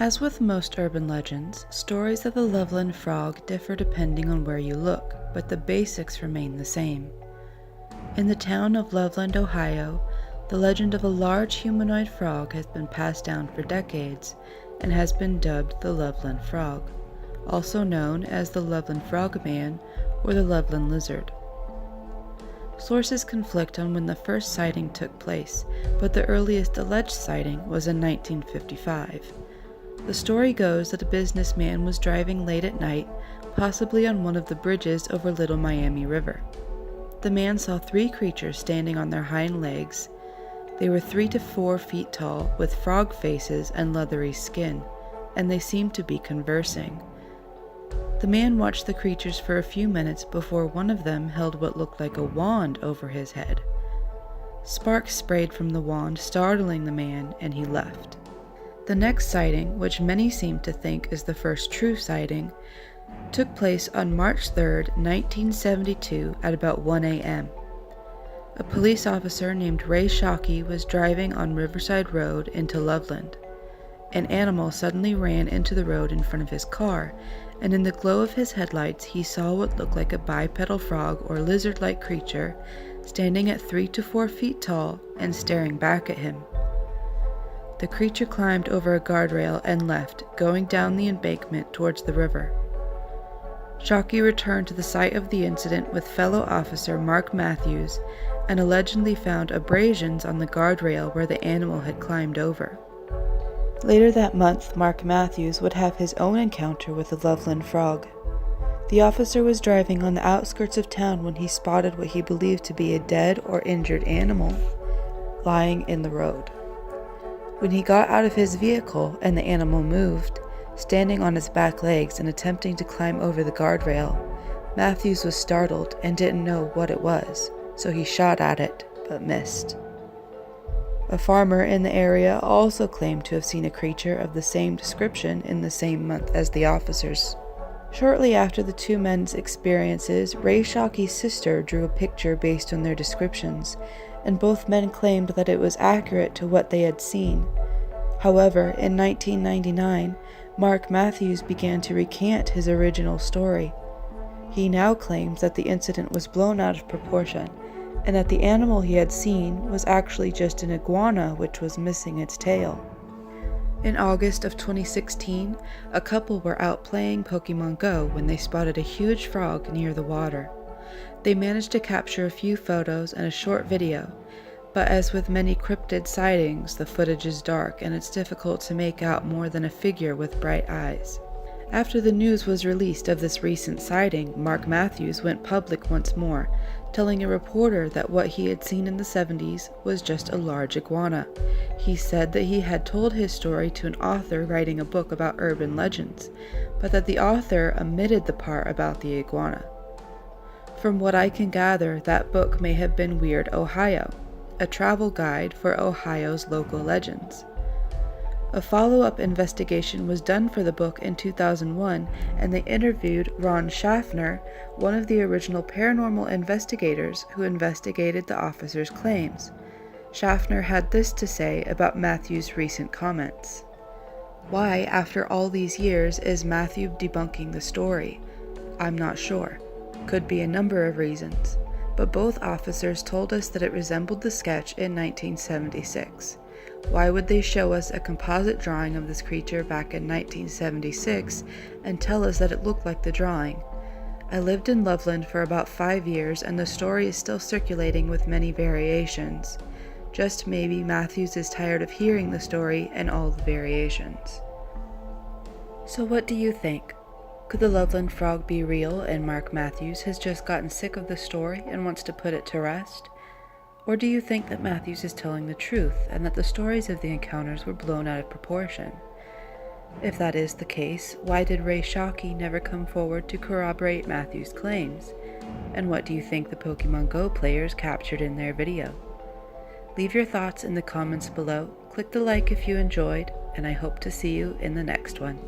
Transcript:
As with most urban legends, stories of the Loveland frog differ depending on where you look, but the basics remain the same. In the town of Loveland, Ohio, the legend of a large humanoid frog has been passed down for decades and has been dubbed the Loveland frog, also known as the Loveland frogman or the Loveland lizard. Sources conflict on when the first sighting took place, but the earliest alleged sighting was in 1955. The story goes that a businessman was driving late at night, possibly on one of the bridges over Little Miami River. The man saw three creatures standing on their hind legs. They were 3 to 4 feet tall, with frog faces and leathery skin, and they seemed to be conversing. The man watched the creatures for a few minutes before one of them held what looked like a wand over his head. Sparks sprayed from the wand, startling the man, and he left. The next sighting, which many seem to think is the first true sighting, took place on March 3, 1972 at about 1 a.m. A police officer named Ray Shockey was driving on Riverside Road into Loveland. An animal suddenly ran into the road in front of his car, and in the glow of his headlights he saw what looked like a bipedal frog or lizard-like creature standing at 3 to 4 feet tall and staring back at him. The creature climbed over a guardrail and left, going down the embankment towards the river. Shockey returned to the site of the incident with fellow officer Mark Matthews and allegedly found abrasions on the guardrail where the animal had climbed over. Later that month, Mark Matthews would have his own encounter with the Loveland frog. The officer was driving on the outskirts of town when he spotted what he believed to be a dead or injured animal lying in the road. When he got out of his vehicle and the animal moved, standing on its back legs and attempting to climb over the guardrail, Matthews was startled and didn't know what it was, so he shot at it, but missed. A farmer in the area also claimed to have seen a creature of the same description in the same month as the officers. Shortly after the two men's experiences, Ray Shockey's sister drew a picture based on their descriptions, and both men claimed that it was accurate to what they had seen. However, in 1999, Mark Matthews began to recant his original story. He now claims that the incident was blown out of proportion, and that the animal he had seen was actually just an iguana which was missing its tail. In August of 2016, a couple were out playing Pokemon Go when they spotted a huge frog near the water. They managed to capture a few photos and a short video, but as with many cryptid sightings, the footage is dark and it's difficult to make out more than a figure with bright eyes. After the news was released of this recent sighting, Mark Matthews went public once more, telling a reporter that what he had seen in the 70s was just a large iguana. He said that he had told his story to an author writing a book about urban legends, but that the author omitted the part about the iguana. From what I can gather, that book may have been Weird Ohio, a travel guide for Ohio's local legends. A follow-up investigation was done for the book in 2001, and they interviewed Ron Schaffner, one of the original paranormal investigators who investigated the officer's claims. Schaffner had this to say about Matthew's recent comments. Why, after all these years, is Matthew debunking the story? I'm not sure. Could be a number of reasons, but both officers told us that it resembled the sketch in 1976. Why would they show us a composite drawing of this creature back in 1976 and tell us that it looked like the drawing? I lived in Loveland for about 5 years, and the story is still circulating with many variations. Just maybe Matthews is tired of hearing the story and all the variations. So what do you think? Could the Loveland frog be real and Mark Matthews has just gotten sick of the story and wants to put it to rest? Or do you think that Matthews is telling the truth and that the stories of the encounters were blown out of proportion? If that is the case, why did Ray Shockey never come forward to corroborate Matthews' claims? And what do you think the Pokemon Go players captured in their video? Leave your thoughts in the comments below, click the like if you enjoyed, and I hope to see you in the next one.